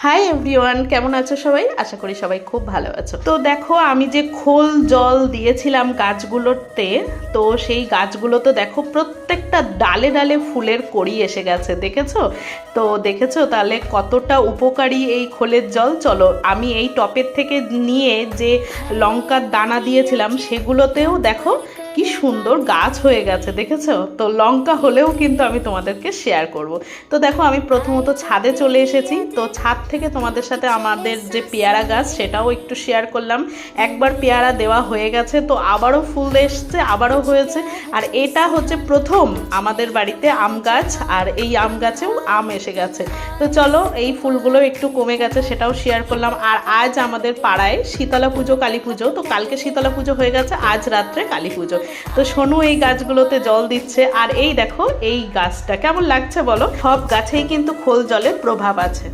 Hi everyone, কেমন আছো সবাই? আশা করি সবাই খুব ভালো আছো। তো দেখো, আমি যে খোল জল দিয়েছিলাম গাছগুলোতে, তো সেই গাছগুলোতে দেখো প্রত্যেকটা ডালে ডালে ফুলের কড়ি এসে গেছে, দেখেছো? তো দেখেছো তাহলে কতটা উপকারী এই খোলের জল। চলো, আমি এই টপের থেকে নিয়ে যে লঙ্কার দানা দিয়েছিলাম সেগুলোতেও দেখো কি সুন্দর গাছ হয়ে গেছে, দেখেছো? তো লঙ্কা হলেও কিন্তু আমি তোমাদেরকে শেয়ার করব। তো দেখো, আমি প্রথমত ছাদে চলে এসেছি। তো ছাদ থেকে তোমাদের সাথে আমাদের যে পেয়ারা গাছ সেটাও একটু শেয়ার করলাম। একবার পেয়ারা দেওয়া হয়ে গেছে, তো আবারও ফুল এসছে, আবারও হয়েছে। আর এটা হচ্ছে প্রথম আমাদের বাড়িতে আম গাছ, আর এই আম গাছেও আম এসে গেছে। তো চলো, এই ফুলগুলো একটু কমে গেছে সেটাও শেয়ার করলাম। আর আজ আমাদের পাড়ায় শীতলা পুজো, কালী পুজো। তো কালকে শীতলা পুজো হয়ে গেছে, আজ রাত্রে কালী পুজো। তো সোনু এই গাছগুলোতে জল দিচ্ছে। আর এই দেখো, এই গাছটা কেমন লাগছে বলো? সব গাছেই কিন্তু খোল জলের প্রভাব আছে।